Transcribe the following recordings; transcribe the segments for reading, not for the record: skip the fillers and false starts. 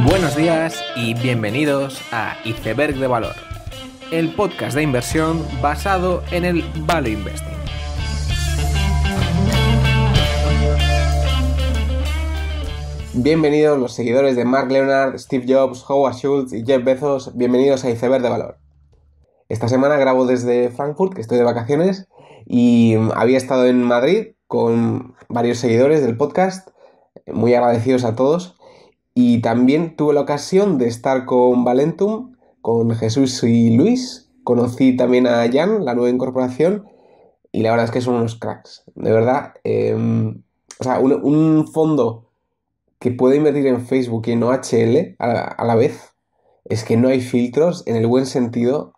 Buenos días y bienvenidos a Iceberg de Valor, el podcast de inversión basado en el Value Investing. Bienvenidos los seguidores de Mark Leonard, Steve Jobs, Howard Schultz y Jeff Bezos, bienvenidos a Iceberg de Valor. Esta semana grabo desde Frankfurt, que estoy de vacaciones, y había estado en Madrid con varios seguidores del podcast, muy agradecidos a todos. Y también tuve la ocasión de estar con Valentum, con Jesús y Luis. Conocí también a Jan, la nueva incorporación, y la verdad es que son unos cracks. De verdad, un fondo que puede invertir en Facebook y en OHL a la vez, es que no hay filtros en el buen sentido,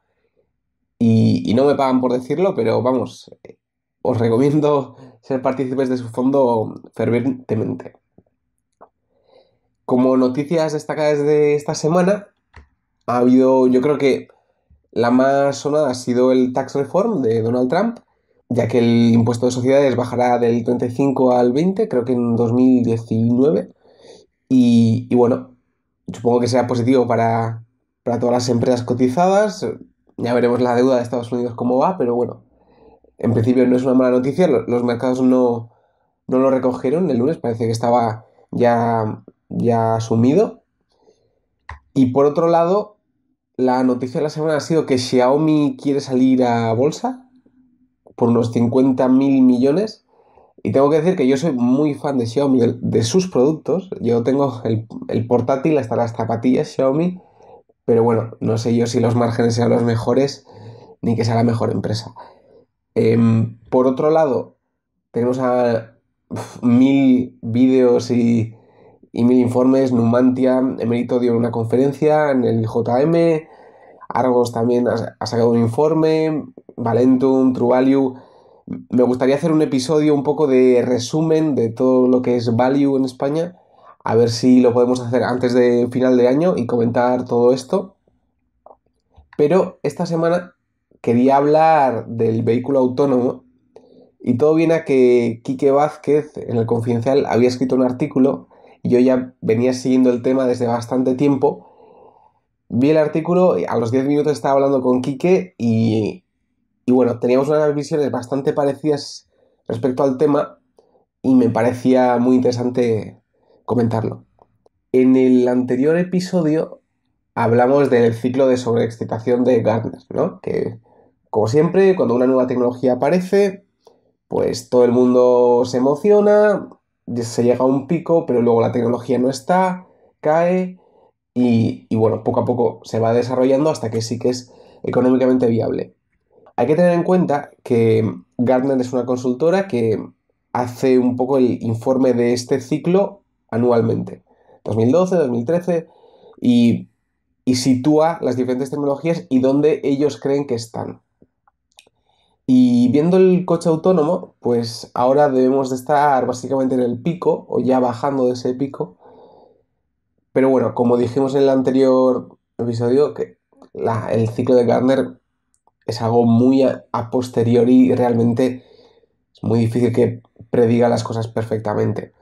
y no me pagan por decirlo, pero vamos, os recomiendo ser partícipes de su fondo fervientemente. Como noticias destacadas de esta semana, ha habido, yo creo que la más sonada ha sido el Tax Reform de Donald Trump, ya que el impuesto de sociedades bajará del 35 al 20, creo que en 2019. Y bueno, supongo que será positivo para todas las empresas cotizadas. Ya veremos la deuda de Estados Unidos cómo va, pero bueno, en principio no es una mala noticia. Los mercados no lo recogieron el lunes, parece que estaba ya asumido. Y por otro lado, la noticia de la semana ha sido que Xiaomi quiere salir a bolsa por unos 50.000 millones. Y tengo que decir que yo soy muy fan de Xiaomi, de sus productos. Yo tengo el portátil, hasta las zapatillas Xiaomi, pero bueno, no sé yo si los márgenes sean los mejores ni que sea la mejor empresa. Por otro lado, tenemos a 1000 vídeos y 1000 informes. Numantia, Emerito dio una conferencia en el JM, Argos también ha sacado un informe, Valentum, True Value. Me gustaría hacer un episodio un poco de resumen de todo lo que es Value en España, a ver si lo podemos hacer antes de final de año y comentar todo esto. Pero esta semana quería hablar del vehículo autónomo, y todo viene a que Quique Vázquez en El Confidencial había escrito un artículo y yo ya venía siguiendo el tema desde bastante tiempo. Vi el artículo y a los 10 minutos estaba hablando con Quique y bueno, teníamos unas visiones bastante parecidas respecto al tema y me parecía muy interesante comentarlo. En el anterior episodio hablamos del ciclo de sobreexcitación de Gartner, ¿no? Que, como siempre, cuando una nueva tecnología aparece, pues todo el mundo se emociona, se llega a un pico, pero luego la tecnología no está, cae y bueno, poco a poco se va desarrollando hasta que sí que es económicamente viable. Hay que tener en cuenta que Gartner es una consultora que hace un poco el informe de este ciclo anualmente, 2012, 2013, y sitúa las diferentes tecnologías y dónde ellos creen que están. Y viendo el coche autónomo, pues ahora debemos de estar básicamente en el pico o ya bajando de ese pico. Pero bueno, como dijimos en el anterior episodio, que el ciclo de Gartner es algo muy a posteriori y realmente es muy difícil que prediga las cosas perfectamente.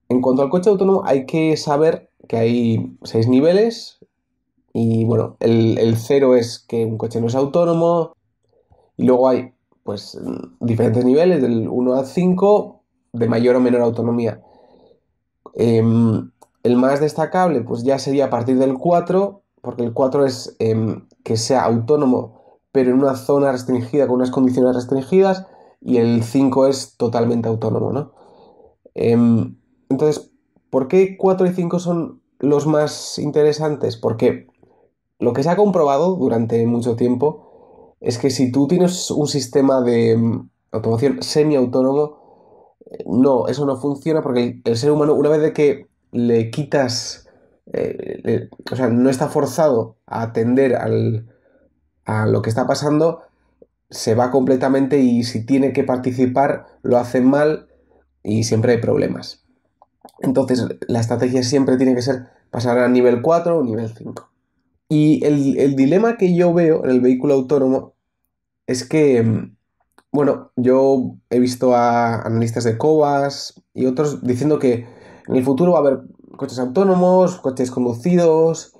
En cuanto al coche autónomo, hay que saber que hay 6 niveles y bueno, el 0 es que un coche no es autónomo. Y luego hay, pues, diferentes niveles, del 1 al 5, de mayor o menor autonomía. El más destacable, pues ya sería a partir del 4, porque el 4 es que sea autónomo, pero en una zona restringida, con unas condiciones restringidas, y el 5 es totalmente autónomo, ¿no? Entonces, ¿por qué 4 y 5 son los más interesantes? Porque lo que se ha comprobado durante mucho tiempo es que si tú tienes un sistema de automoción semiautónomo, no, eso no funciona porque el ser humano, una vez de que le quitas, o sea, no está forzado a atender a lo que está pasando, se va completamente y si tiene que participar, lo hace mal y siempre hay problemas. Entonces, la estrategia siempre tiene que ser pasar a nivel 4 o nivel 5. Y el dilema que yo veo en el vehículo autónomo es que, bueno, yo he visto a analistas de Cobas y otros diciendo que en el futuro va a haber coches autónomos, coches conducidos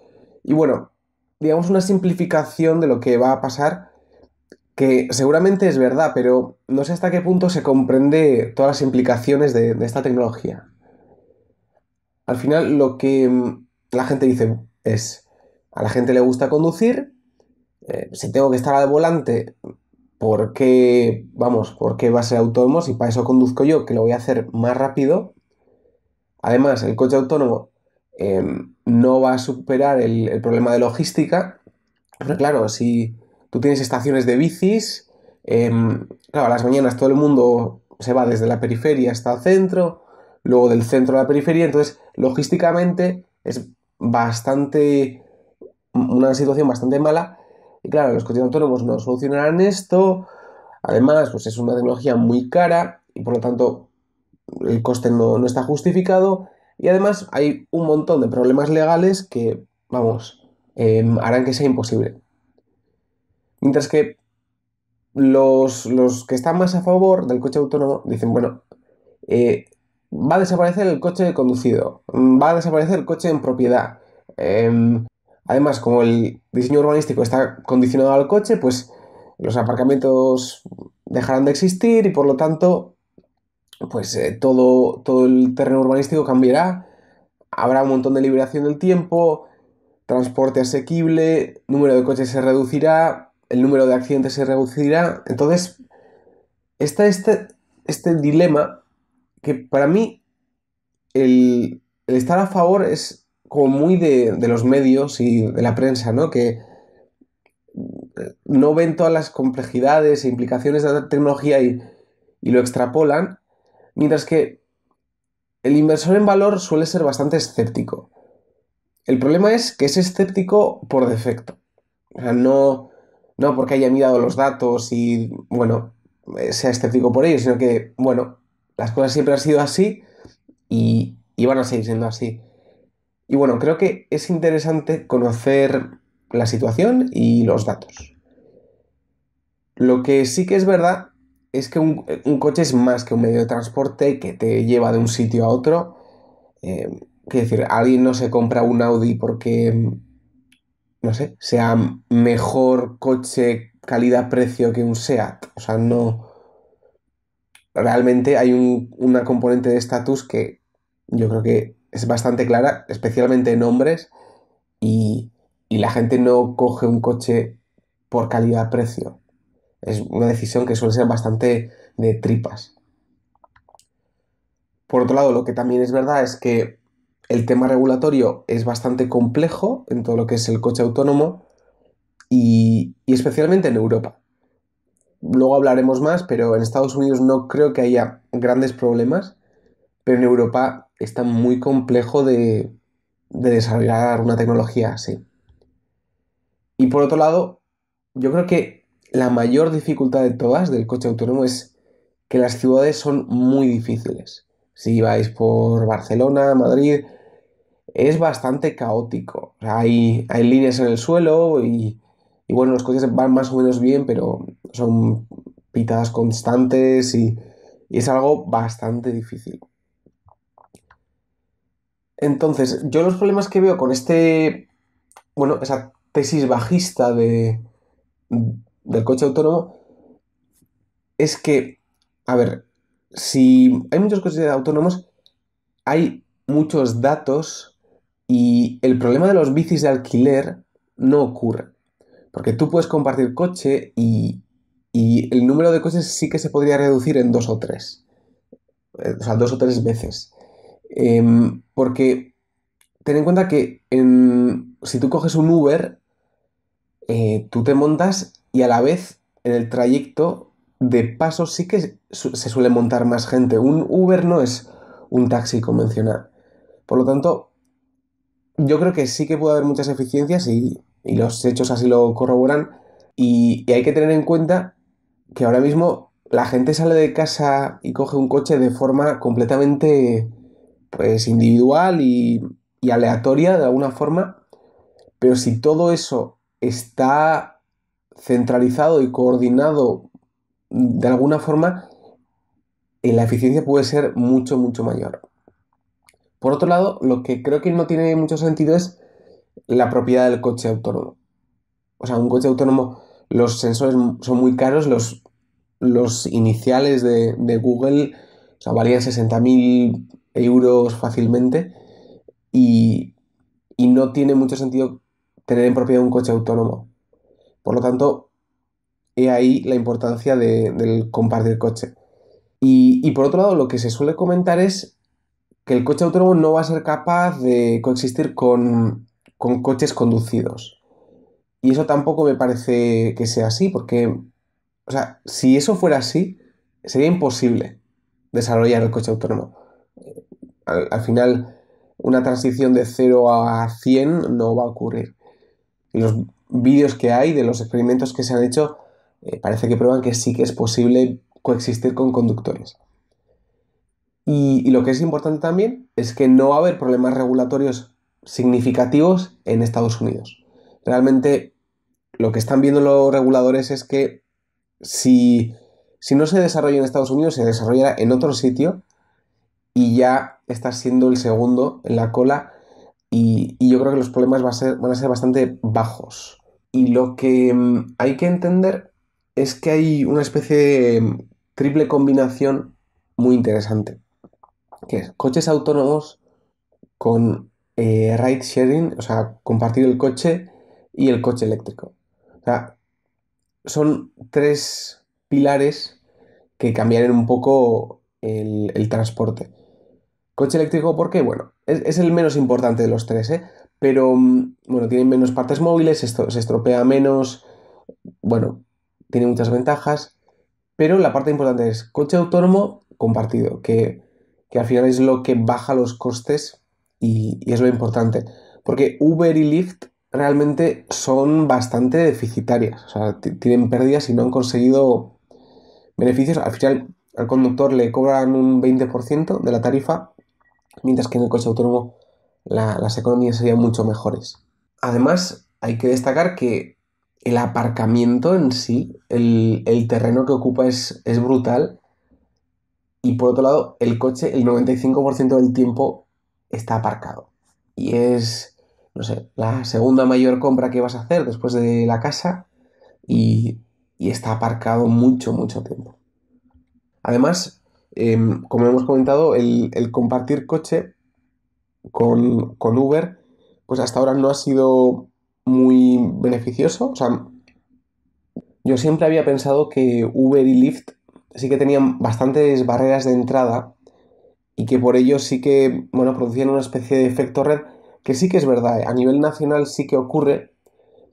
y bueno, digamos una simplificación de lo que va a pasar, que seguramente es verdad, pero no sé hasta qué punto se comprende todas las implicaciones de esta tecnología. Al final lo que la gente dice es, a la gente le gusta conducir, si tengo que estar al volante, ¿por qué va a ser autónomo si para eso conduzco yo, que lo voy a hacer más rápido? Además, el coche autónomo no va a superar el problema de logística, pero claro, si tú tienes estaciones de bicis, claro, a las mañanas todo el mundo se va desde la periferia hasta el centro, luego del centro a la periferia, entonces logísticamente es bastante, una situación bastante mala. Y claro, los coches autónomos no solucionarán esto. Además, pues es una tecnología muy cara y por lo tanto el coste no está justificado. Y además hay un montón de problemas legales que, vamos, harán que sea imposible. Mientras que los que están más a favor del coche autónomo dicen, bueno, eh, va a desaparecer el coche conducido, va a desaparecer el coche en propiedad. Además, como el diseño urbanístico está condicionado al coche, pues los aparcamientos dejarán de existir y por lo tanto, pues todo el terreno urbanístico cambiará, habrá un montón de liberación del tiempo, transporte asequible, número de coches se reducirá, el número de accidentes se reducirá. Entonces, está este dilema que para mí el estar a favor es como muy de los medios y de la prensa, ¿no? Que no ven todas las complejidades e implicaciones de la tecnología y lo extrapolan, mientras que el inversor en valor suele ser bastante escéptico. El problema es que es escéptico por defecto. O sea, no porque haya mirado los datos y, bueno, sea escéptico por ello, sino que, bueno, las cosas siempre han sido así y van a seguir siendo así. Y bueno, creo que es interesante conocer la situación y los datos. Lo que sí que es verdad es que un coche es más que un medio de transporte que te lleva de un sitio a otro. Quiero decir, alguien no se compra un Audi porque, no sé, sea mejor coche calidad-precio que un SEAT. O sea, no. Realmente hay una componente de estatus que yo creo que es bastante clara, especialmente en hombres, y, y la gente no coge un coche por calidad-precio. Es una decisión que suele ser bastante de tripas. Por otro lado, lo que también es verdad es que el tema regulatorio es bastante complejo en todo lo que es el coche autónomo y especialmente en Europa. Luego hablaremos más, pero en Estados Unidos no creo que haya grandes problemas, pero en Europa está muy complejo de desarrollar una tecnología así. Y por otro lado, yo creo que la mayor dificultad de todas del coche autónomo es que las ciudades son muy difíciles. Si vais por Barcelona, Madrid, es bastante caótico. O sea, hay líneas en el suelo y bueno, los coches van más o menos bien, pero son pitadas constantes y es algo bastante difícil. Entonces, yo los problemas que veo con bueno, esa tesis bajista del coche autónomo es que, a ver, si hay muchos coches autónomos, hay muchos datos y el problema de los bicis de alquiler no ocurre. Porque tú puedes compartir coche y el número de coches sí que se podría reducir en dos o tres. O sea, dos o tres veces. Porque ten en cuenta que si tú coges un Uber, tú te montas y a la vez en el trayecto de paso sí que se suele montar más gente. Un Uber no es un taxi convencional. Por lo tanto, yo creo que sí que puede haber muchas eficiencias y los hechos así lo corroboran. Y hay que tener en cuenta que ahora mismo la gente sale de casa y coge un coche de forma completamente pues individual y aleatoria de alguna forma, pero si todo eso está centralizado y coordinado de alguna forma, la eficiencia puede ser mucho, mucho mayor. Por otro lado, lo que creo que no tiene mucho sentido es la propiedad del coche autónomo. O sea, un coche autónomo, los sensores son muy caros, los iniciales de Google, o sea, valían 60.000 euros fácilmente y, y no tiene mucho sentido tener en propiedad un coche autónomo. Por lo tanto, he ahí la importancia del compartir coche. Y por otro lado, lo que se suele comentar es que el coche autónomo no va a ser capaz de coexistir con coches conducidos. Y eso tampoco me parece que sea así, porque, o sea, si eso fuera así, sería imposible desarrollar el coche autónomo. Al final, una transición de 0 a 100 no va a ocurrir. Y los vídeos que hay de los experimentos que se han hecho parece que prueban que sí que es posible coexistir con conductores. Y lo que es importante también es que no va a haber problemas regulatorios significativos en Estados Unidos. Realmente lo que están viendo los reguladores es que si, si no se desarrolla en Estados Unidos, se desarrollará en otro sitio y ya está siendo el segundo en la cola y yo creo que los problemas van a ser bastante bajos. Y lo que hay que entender es que hay una especie de triple combinación muy interesante, que es coches autónomos con ride sharing, o sea, compartir el coche y el coche eléctrico. O sea, son tres pilares que cambiarían un poco el transporte. Coche eléctrico, ¿por qué? Bueno, es el menos importante de los tres, ¿eh? Pero, bueno, tiene menos partes móviles, esto se estropea menos, bueno, tiene muchas ventajas, pero la parte importante es coche autónomo compartido, que al final es lo que baja los costes y es lo importante. Porque Uber y Lyft realmente son bastante deficitarias, o sea, tienen pérdidas y no han conseguido beneficios. Al final, al conductor le cobran un 20% de la tarifa, mientras que en el coche autónomo las economías serían mucho mejores. Además, hay que destacar que el aparcamiento en sí, el terreno que ocupa es brutal y por otro lado, el coche el 95% del tiempo está aparcado. Y es, no sé, la segunda mayor compra que vas a hacer después de la casa y, y está aparcado mucho, mucho tiempo. Además, como hemos comentado, el compartir coche con Uber, pues hasta ahora no ha sido muy beneficioso. O sea, yo siempre había pensado que Uber y Lyft sí que tenían bastantes barreras de entrada y que por ello sí que, bueno, producían una especie de efecto red, que sí que es verdad, ¿eh? A nivel nacional sí que ocurre,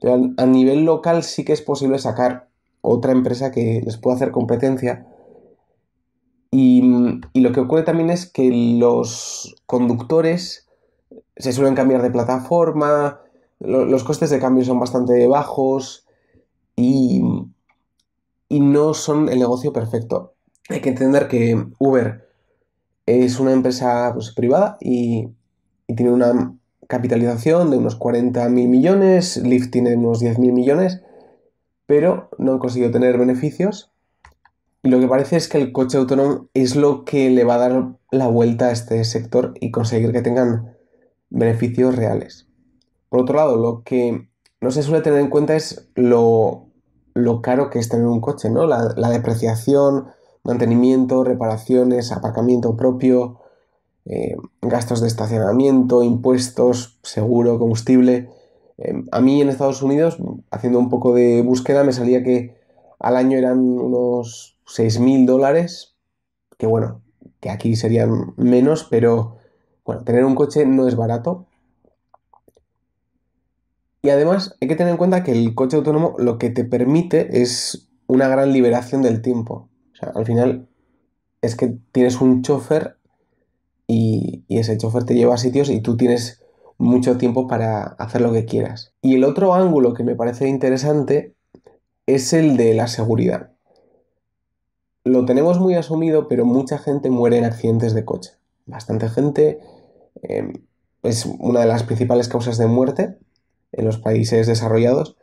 pero a nivel local sí que es posible sacar otra empresa que les pueda hacer competencia. Y lo que ocurre también es que los conductores se suelen cambiar de plataforma, los costes de cambio son bastante bajos y, y no son el negocio perfecto. Hay que entender que Uber es una empresa pues, privada y tiene una capitalización de unos 40.000 millones, Lyft tiene unos 10.000 millones, pero no han conseguido tener beneficios. Y lo que parece es que el coche autónomo es lo que le va a dar la vuelta a este sector y conseguir que tengan beneficios reales. Por otro lado, lo que no se suele tener en cuenta es lo caro que es tener un coche, ¿no? La depreciación, mantenimiento, reparaciones, aparcamiento propio, gastos de estacionamiento, impuestos, seguro, combustible. A mí en Estados Unidos, haciendo un poco de búsqueda, me salía que al año eran unos $6.000, que bueno, que aquí serían menos, pero bueno, tener un coche no es barato. Y además hay que tener en cuenta que el coche autónomo lo que te permite es una gran liberación del tiempo. O sea, al final es que tienes un chofer y ese chofer te lleva a sitios y tú tienes mucho tiempo para hacer lo que quieras. Y el otro ángulo que me parece interesante es el de la seguridad. Lo tenemos muy asumido, pero mucha gente muere en accidentes de coche. Bastante gente. eh, es una de las principales causas de muerte en los países desarrollados.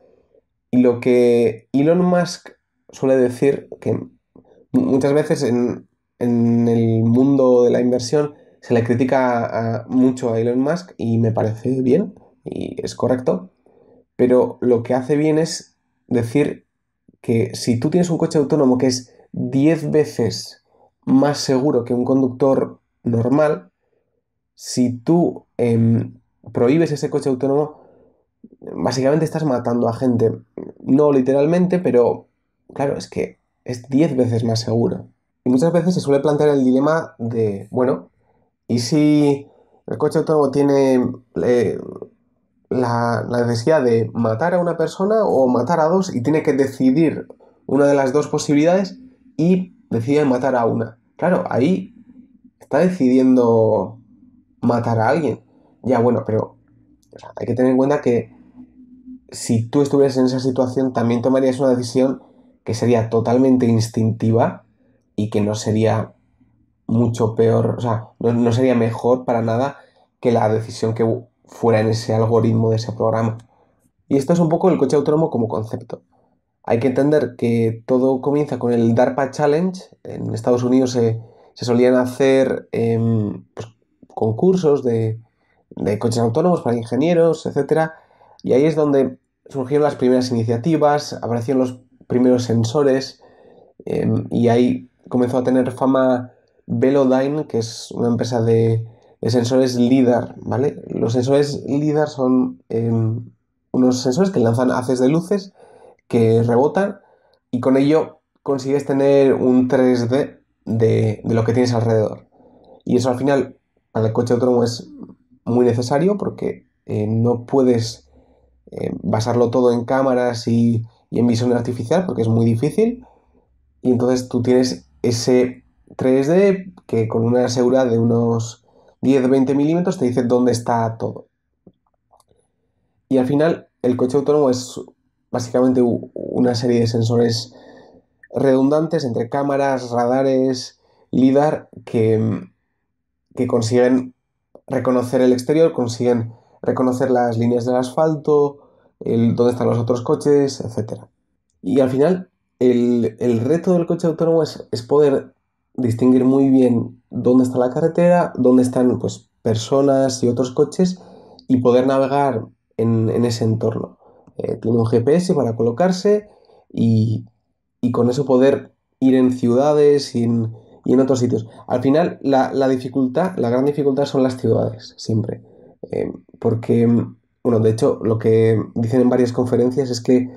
Y lo que Elon Musk suele decir, que muchas veces en el mundo de la inversión se le critica mucho a Elon Musk y me parece bien y es correcto, pero lo que hace bien es decir que si tú tienes un coche autónomo que es 10 veces más seguro que un conductor normal, si tú prohíbes ese coche autónomo, básicamente estás matando a gente. No literalmente, pero claro, es que es 10 veces más seguro. Y muchas veces se suele plantear el dilema de, bueno, ¿y si el coche autónomo tiene la necesidad de matar a una persona o matar a dos y tiene que decidir una de las dos posibilidades y decide matar a una? Claro, ahí está decidiendo matar a alguien. Ya, bueno, pero o sea, hay que tener en cuenta que si tú estuvieras en esa situación, también tomarías una decisión que sería totalmente instintiva y que no sería mucho peor, o sea, no sería mejor para nada que la decisión que fuera en ese algoritmo de ese programa. Y esto es un poco el coche autónomo como concepto. Hay que entender que todo comienza con el DARPA Challenge. En Estados Unidos se solían hacer pues, concursos de coches autónomos para ingenieros, etcétera. Y ahí es donde surgieron las primeras iniciativas, aparecieron los primeros sensores, y ahí comenzó a tener fama Velodyne, que es una empresa de sensores LIDAR, ¿vale? Los sensores LIDAR son unos sensores que lanzan haces de luces que rebotan y con ello consigues tener un 3D de lo que tienes alrededor. Y eso al final para el coche autónomo es muy necesario porque no puedes basarlo todo en cámaras y en visión artificial porque es muy difícil. Y entonces tú tienes ese 3D que con una seguridad de unos 10-20 milímetros te dice dónde está todo. Y al final el coche autónomo es básicamente una serie de sensores redundantes entre cámaras, radares, LIDAR que consiguen reconocer el exterior, consiguen reconocer las líneas del asfalto, dónde están los otros coches, etcétera. Y al final, el reto del coche autónomo es poder distinguir muy bien dónde está la carretera, dónde están pues, personas y otros coches y poder navegar en ese entorno. Tiene un GPS para colocarse y, y con eso poder ir en ciudades y en otros sitios. Al final, la dificultad, la gran dificultad son las ciudades, siempre. Porque, bueno, de hecho, lo que dicen en varias conferencias es que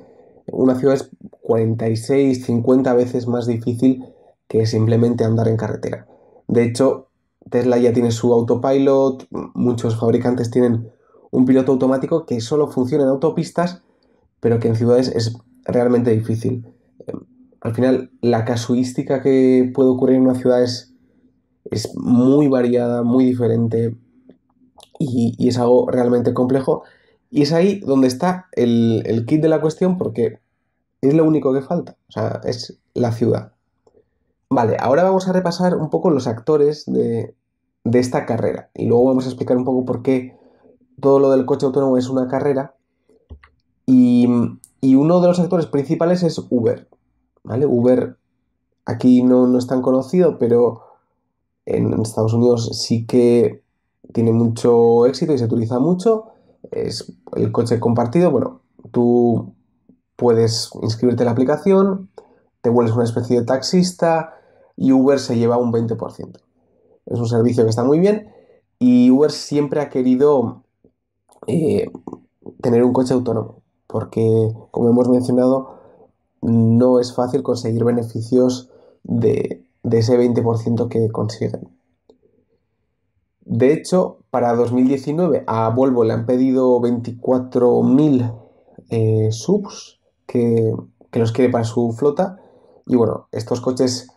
una ciudad es 46, 50 veces más difícil que simplemente andar en carretera. De hecho, Tesla ya tiene su autopilot, muchos fabricantes tienen un piloto automático que solo funciona en autopistas, pero que en ciudades es realmente difícil. Al final, la casuística que puede ocurrir en una ciudad es muy variada, muy diferente y es algo realmente complejo. Y es ahí donde está el kit de la cuestión porque es lo único que falta, o sea, es la ciudad. Vale, ahora vamos a repasar un poco los actores de esta carrera y luego vamos a explicar un poco por qué todo lo del coche autónomo es una carrera y, y uno de los actores principales es Uber, ¿vale? Uber aquí no es tan conocido, pero en Estados Unidos sí que tiene mucho éxito y se utiliza mucho. Es el coche compartido, bueno, tú puedes inscribirte en la aplicación, te vuelves una especie de taxista y Uber se lleva un 20%. Es un servicio que está muy bien y Uber siempre ha querido eh, tener un coche autónomo porque, como hemos mencionado, no es fácil conseguir beneficios de ese 20% que consiguen. De hecho, para 2019 a Volvo le han pedido 24.000 subs que los quiere para su flota. Y bueno, estos coches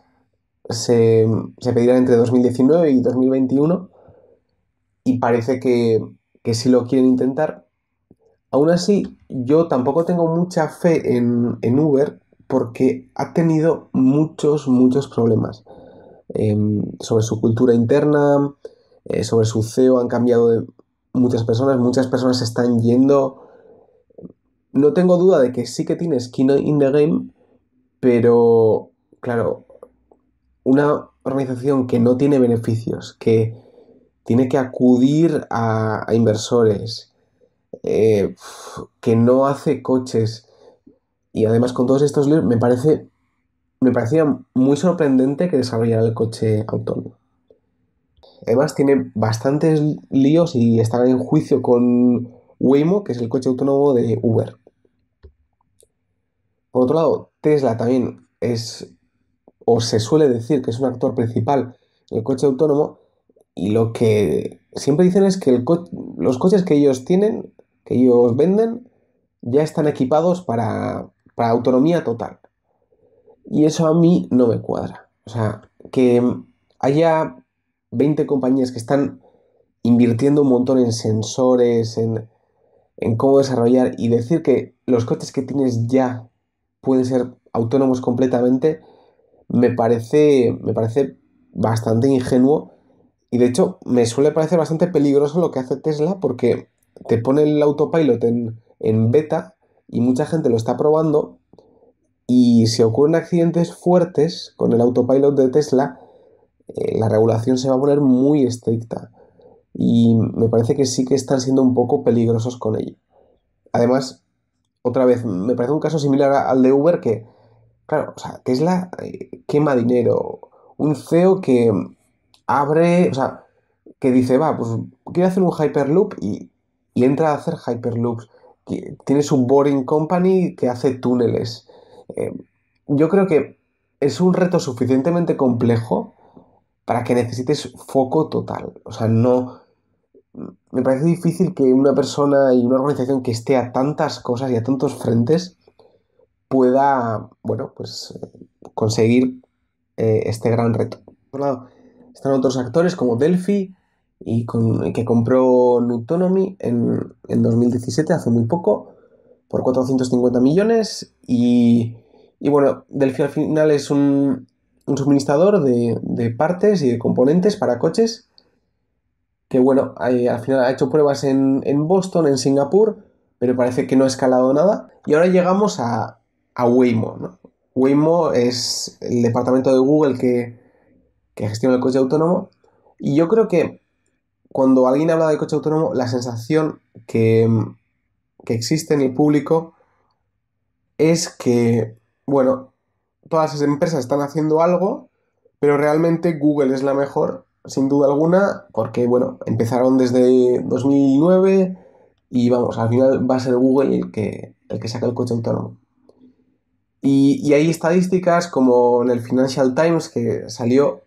se, se pedirán entre 2019 y 2021 y parece que sí lo quieren intentar. Aún así, yo tampoco tengo mucha fe en Uber porque ha tenido muchos problemas sobre su cultura interna, sobre su CEO han cambiado de muchas personas se están yendo. No tengo duda de que sí que tiene skin in the game, pero claro, una organización que no tiene beneficios, que tiene que acudir a inversores, eh, que no hace coches. Y además con todos estos líos me parecía muy sorprendente que desarrollara el coche autónomo. Además tiene bastantes líos y está en juicio con Waymo, que es el coche autónomo de Uber. Por otro lado, Tesla también es, o se suele decir que es un actor principal en el coche autónomo, y lo que siempre dicen es que los coches que ellos tienen, que ellos venden, ya están equipados para autonomía total. Y eso a mí no me cuadra. O sea, que haya 20 compañías que están invirtiendo un montón en sensores, en cómo desarrollar y decir que los coches que tienes ya pueden ser autónomos completamente, me parece bastante ingenuo y de hecho me suele parecer bastante peligroso lo que hace Tesla porque te pone el autopilot en beta y mucha gente lo está probando y si ocurren accidentes fuertes con el autopilot de Tesla, la regulación se va a poner muy estricta y me parece que sí que están siendo un poco peligrosos con ello. Además, otra vez, me parece un caso similar al de Uber que, claro, o sea, Tesla quema dinero. Un CEO que abre, o sea, que dice, va, pues quiero hacer un Hyperloop y entra a hacer Hyperloops. Tiene su Boring Company que hace túneles. Eh, yo creo que es un reto suficientemente complejo para que necesites foco total. O sea, no. Me parece difícil que una persona y una organización que esté a tantas cosas y a tantos frentes pueda, bueno, pues conseguir este gran reto. Por otro lado, están otros actores como Delphi que compró Nutonomy en 2017, hace muy poco, por 450 millones. Y bueno, Delphi al final es un suministrador de partes y de componentes para coches que bueno, al final ha hecho pruebas en Boston, en Singapur, pero parece que no ha escalado nada. Y ahora llegamos a Waymo, ¿no? Waymo es el departamento de Google que gestiona el coche autónomo. Y yo creo que cuando alguien habla de coche autónomo, la sensación que existe en el público es que, bueno, todas las empresas están haciendo algo, pero realmente Google es la mejor, sin duda alguna, porque, bueno, empezaron desde 2009 y vamos, al final va a ser Google el que saca el coche autónomo. Y hay estadísticas como en el Financial Times que salió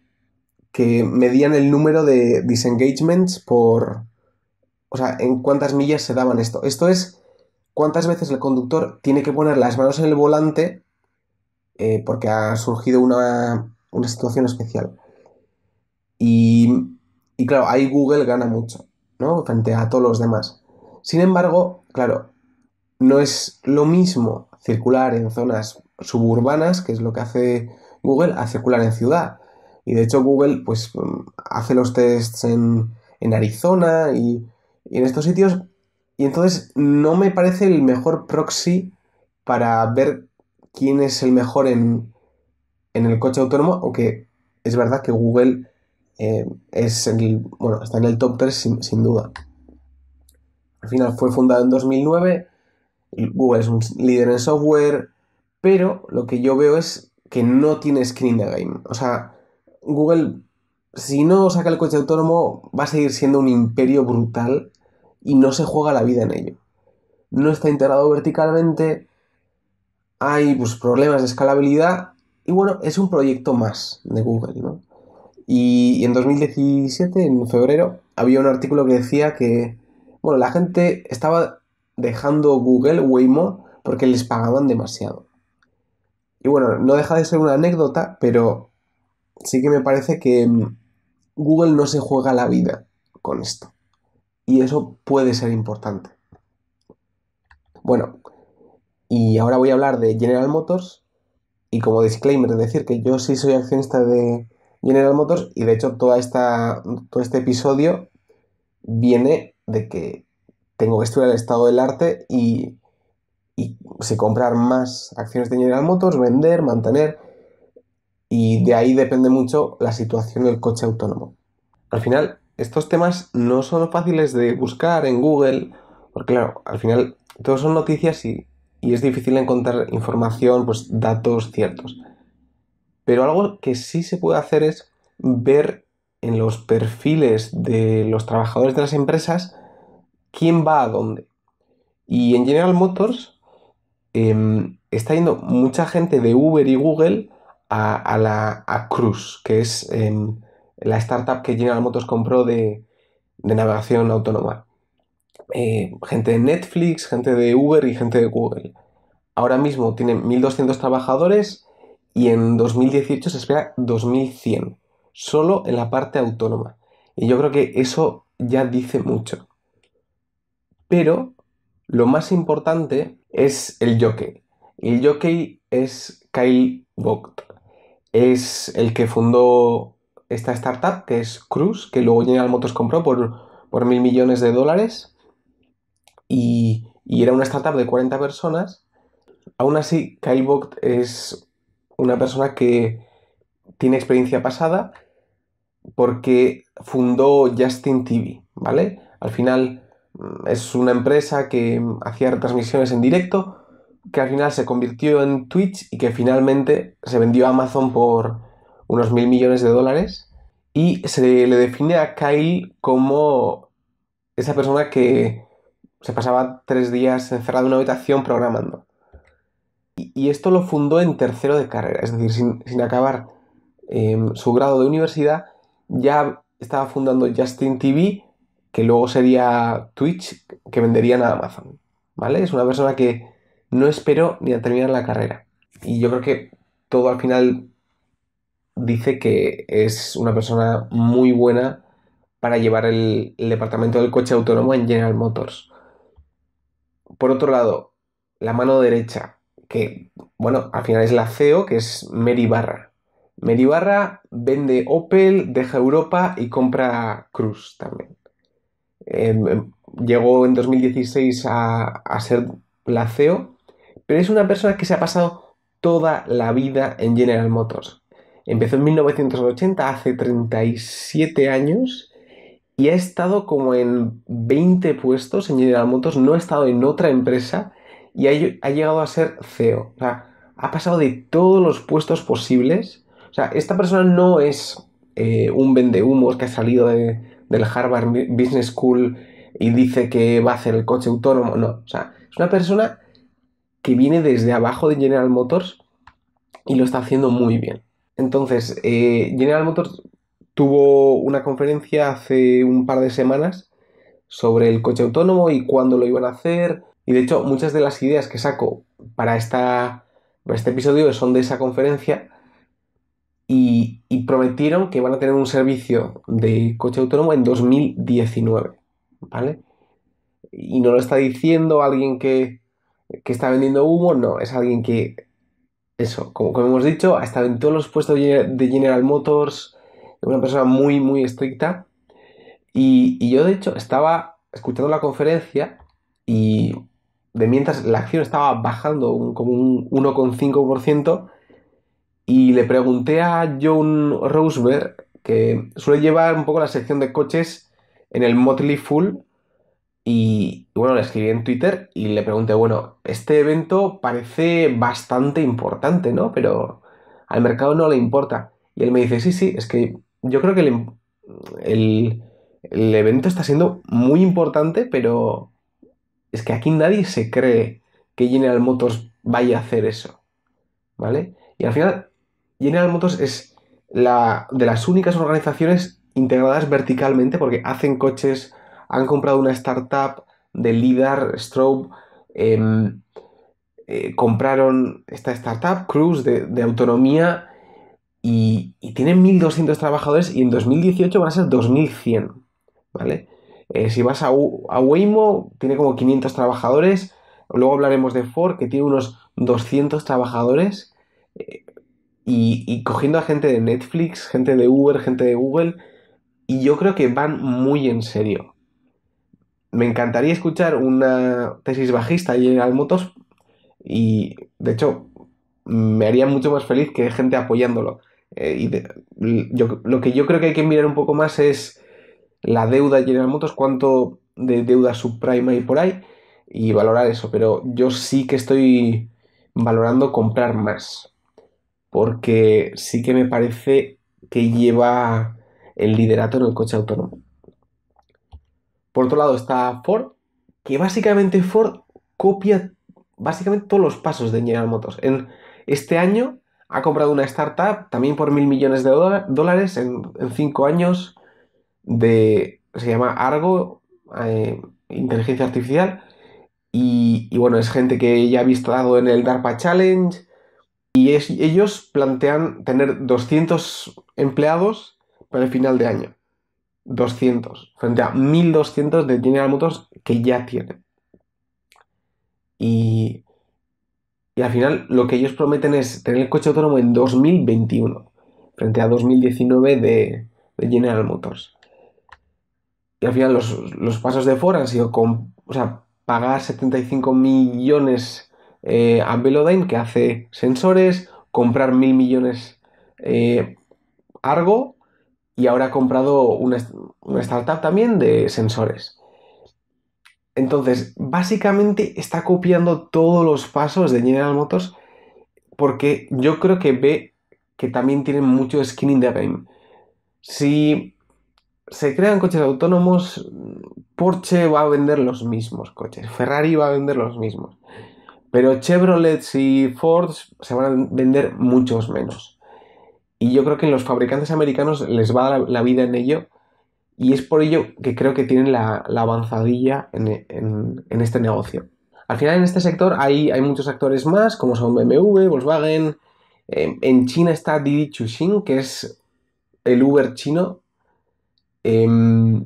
que medían el número de disengagements o sea, en cuántas millas se daban esto. Esto es cuántas veces el conductor tiene que poner las manos en el volante porque ha surgido una situación especial. Y claro, ahí Google gana mucho, ¿no? Frente a todos los demás. Sin embargo, claro, no es lo mismo circular en zonas suburbanas, que es lo que hace Google, a circular en ciudad. Y de hecho Google pues hace los tests en Arizona y en estos sitios. Y entonces no me parece el mejor proxy para ver quién es el mejor en el coche autónomo, aunque es verdad que Google bueno, está en el top 3 sin duda. Al final fue fundado en 2009, Google es un líder en software, pero lo que yo veo es que no tiene skin in the game. O sea, Google, si no saca el coche autónomo, va a seguir siendo un imperio brutal y no se juega la vida en ello. No está integrado verticalmente, hay pues, problemas de escalabilidad y bueno, es un proyecto más de Google, ¿no? Y en 2017, en febrero, había un artículo que decía que, bueno, la gente estaba dejando Google, Waymo, porque les pagaban demasiado. Y bueno, no deja de ser una anécdota, pero sí que me parece que Google no se juega la vida con esto. Y eso puede ser importante. Bueno, y ahora voy a hablar de General Motors. Y como disclaimer, decir que yo sí soy accionista de General Motors y de hecho todo este episodio viene de que tengo que estudiar el estado del arte y si comprar más acciones de General Motors, vender, mantener, y de ahí depende mucho la situación del coche autónomo. Al final, estos temas no son fáciles de buscar en Google, porque claro, al final todos son noticias y es difícil encontrar información, pues datos ciertos. Pero algo que sí se puede hacer es ver en los perfiles de los trabajadores de las empresas quién va a dónde. Y en General Motors está yendo mucha gente de Uber y Google a Cruise, que es la startup que General Motors compró de navegación autónoma. Gente de Netflix, gente de Uber y gente de Google. Ahora mismo tienen 1.200 trabajadores y en 2018 se espera 2.100, solo en la parte autónoma. Y yo creo que eso ya dice mucho. Pero lo más importante es el jockey. El jockey es Kyle Vogt. Es el que fundó esta startup, que es Cruise, que luego General Motors compró por 1.000 millones de dólares. Y era una startup de 40 personas. Aún así, Kyle Vogt es una persona que tiene experiencia pasada porque fundó Justin TV, ¿vale? Al final es una empresa que hacía retransmisiones en directo, que al final se convirtió en Twitch y que finalmente se vendió a Amazon por unos 1.000 millones de dólares. Y se le define a Kyle como esa persona que se pasaba 3 días encerrado en una habitación programando. Y esto lo fundó en tercero de carrera, es decir, sin acabar su grado de universidad, ya estaba fundando Justin TV, que luego sería Twitch, que venderían a Amazon. ¿Vale? Es una persona que no esperó ni a terminar la carrera. Y yo creo que todo al final dice que es una persona muy buena para llevar el departamento del coche autónomo en General Motors. Por otro lado, la mano derecha, que, bueno, al final es la CEO, que es Mary Barra. Mary Barra vende Opel, deja Europa y compra Cruise también. Llegó en 2016 a ser la CEO, pero es una persona que se ha pasado toda la vida en General Motors. Empezó en 1980, hace 37 años, y ha estado como en 20 puestos en General Motors, no ha estado en otra empresa y ha llegado a ser CEO. O sea, ha pasado de todos los puestos posibles. O sea, esta persona no es un vendehumos que ha salido del Harvard Business School y dice que va a hacer el coche autónomo. No, o sea, es una persona que viene desde abajo de General Motors y lo está haciendo muy bien. Entonces, General Motors tuvo una conferencia hace un par de semanas sobre el coche autónomo y cuándo lo iban a hacer. Y de hecho, muchas de las ideas que saco para este episodio son de esa conferencia y prometieron que van a tener un servicio de coche autónomo en 2019, ¿vale? Y no lo está diciendo alguien que está vendiendo humo, no, es alguien que, eso, como hemos dicho, ha estado en todos los puestos de General Motors, una persona muy, muy estricta. Y yo, de hecho, estaba escuchando la conferencia y de mientras la acción estaba bajando como un 1,5% y le pregunté a John Roseberg, que suele llevar un poco la sección de coches en el Motley Fool, y bueno, le escribí en Twitter y le pregunté, bueno, este evento parece bastante importante, ¿no? Pero al mercado no le importa. Y él me dice, sí, sí, es que yo creo que el- el evento está siendo muy importante, pero es que aquí nadie se cree que General Motors vaya a hacer eso, ¿vale? Y al final, General Motors es la de las únicas organizaciones integradas verticalmente porque hacen coches, han comprado una startup de Lidar, Strobe, em, compraron esta startup, Cruise, de autonomía y tienen 1.200 trabajadores y en 2018 van a ser 2.100, ¿vale? Si vas a Waymo, tiene como 500 trabajadores. Luego hablaremos de Ford, que tiene unos 200 trabajadores. eh, y cogiendo a gente de Netflix, gente de Uber, gente de Google. Y yo creo que van muy en serio. Me encantaría escuchar una tesis bajista de General Motors y, de hecho, me haría mucho más feliz que gente apoyándolo. Lo que yo creo que hay que mirar un poco más es la deuda de General Motors, cuánto de deuda subprime hay por ahí y valorar eso. Pero yo sí que estoy valorando comprar más, porque sí que me parece que lleva el liderato en el coche autónomo. Por otro lado está Ford, que básicamente Ford copia básicamente todos los pasos de General Motors. En este año ha comprado una startup también por 1.000 millones de dólares en 5 años se llama Argo, inteligencia artificial. Y bueno, es gente que ya ha estado en el DARPA Challenge y ellos plantean tener 200 empleados para el final de año. 200 frente a 1.200 de General Motors que ya tienen. Y, y al final lo que ellos prometen es tener el coche autónomo en 2021 frente a 2019 de General Motors. Y al final los pasos de Ford han sido o sea, pagar 75 millones a Velodyne, que hace sensores, comprar 1.000 millones Argo, y ahora ha comprado una startup también de sensores. Entonces, básicamente está copiando todos los pasos de General Motors porque yo creo que ve que también tienen mucho skin in the game. Si se crean coches autónomos, Porsche va a vender los mismos coches, Ferrari va a vender los mismos, pero Chevrolet y Ford se van a vender muchos menos. Y yo creo que los fabricantes americanos les va a dar la vida en ello, y es por ello que creo que tienen la avanzadilla en este negocio. Al final en este sector hay muchos actores más, como son BMW, Volkswagen. En China está Didi Chuxing, que es el Uber chino. Em,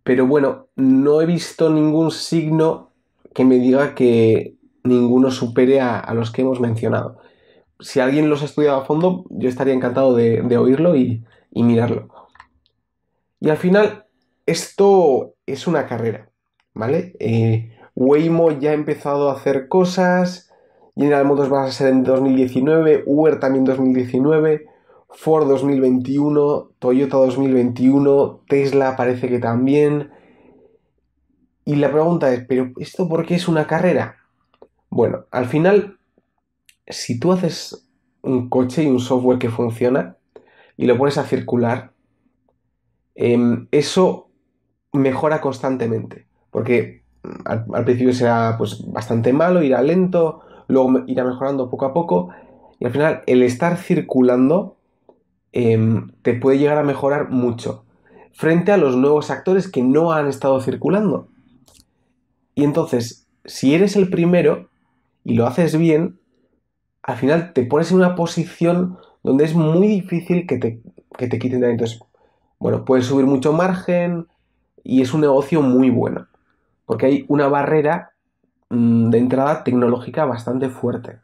pero bueno, no he visto ningún signo que me diga que ninguno supere a los que hemos mencionado. Si alguien los ha estudiado a fondo, yo estaría encantado de oírlo y mirarlo. Y al final, esto es una carrera, ¿vale? Waymo ya ha empezado a hacer cosas, General Motors va a ser en 2019, Uber también 2019, Ford 2021, Toyota 2021, Tesla parece que también. Y la pregunta es, ¿pero esto por qué es una carrera? Bueno, al final, si tú haces un coche y un software que funciona y lo pones a circular, eso mejora constantemente, porque al principio será pues bastante malo, irá lento, luego irá mejorando poco a poco, y al final el estar circulando te puede llegar a mejorar mucho frente a los nuevos actores que no han estado circulando. Y entonces, si eres el primero y lo haces bien, al final te pones en una posición donde es muy difícil que te quiten de ahí. Entonces, bueno, puedes subir mucho margen y es un negocio muy bueno, porque hay una barrera de entrada tecnológica bastante fuerte.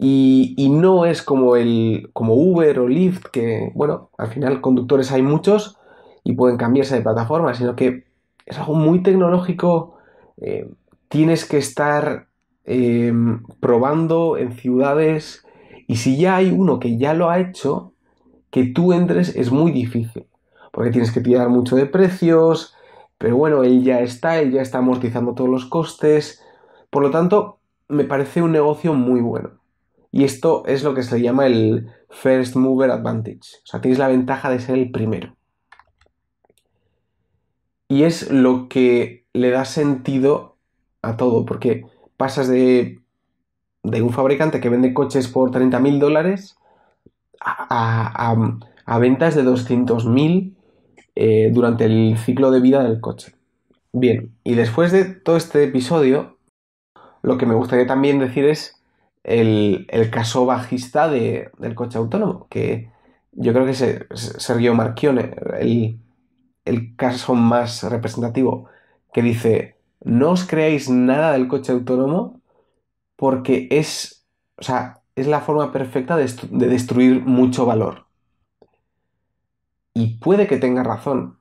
Y no es como Uber o Lyft, que, bueno, al final conductores hay muchos y pueden cambiarse de plataforma, sino que es algo muy tecnológico. Tienes que estar probando en ciudades, y si ya hay uno que ya lo ha hecho, que tú entres es muy difícil, porque tienes que tirar mucho de precios, pero bueno, él ya está amortizando todos los costes, por lo tanto, me parece un negocio muy bueno. Y esto es lo que se llama el First Mover Advantage, o sea, tienes la ventaja de ser el primero. Y es lo que le da sentido a todo, porque pasas de un fabricante que vende coches por 30.000 dólares a ventas de 200.000 durante el ciclo de vida del coche. Bien, y después de todo este episodio, lo que me gustaría también decir es el caso bajista del coche autónomo, que yo creo que es Sergio Marchionne, el caso más representativo, que dice, no os creáis nada del coche autónomo porque o sea, es la forma perfecta de destruir mucho valor. Y puede que tenga razón,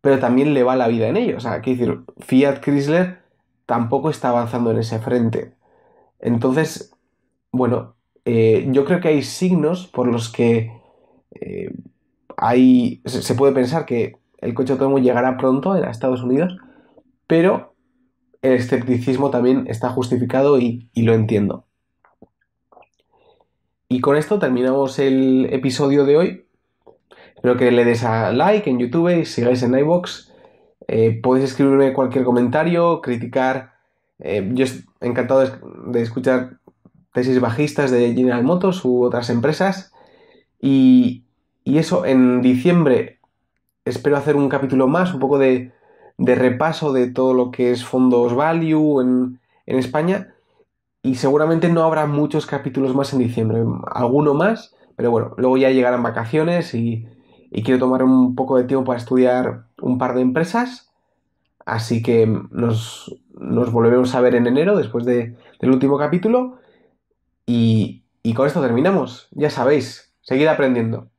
pero también le va la vida en ello. O sea, quiero decir, Fiat Chrysler tampoco está avanzando en ese frente. Entonces, bueno, yo creo que hay signos por los que eh, se puede pensar que el coche autónomo llegará pronto a Estados Unidos, pero el escepticismo también está justificado y lo entiendo. Y con esto terminamos el episodio de hoy. Espero que le des a like en YouTube y sigáis en iVoox. Podéis escribirme cualquier comentario, criticar. Yo encantado de escuchar tesis bajistas de General Motors u otras empresas. Y, y eso, en diciembre espero hacer un capítulo más, un poco de repaso de todo lo que es fondos value en España. Y seguramente no habrá muchos capítulos más en diciembre, alguno más, pero bueno, luego ya llegarán vacaciones y quiero tomar un poco de tiempo para estudiar un par de empresas. Así que nos volveremos a ver en enero después del último capítulo y con esto terminamos. Ya sabéis, seguid aprendiendo.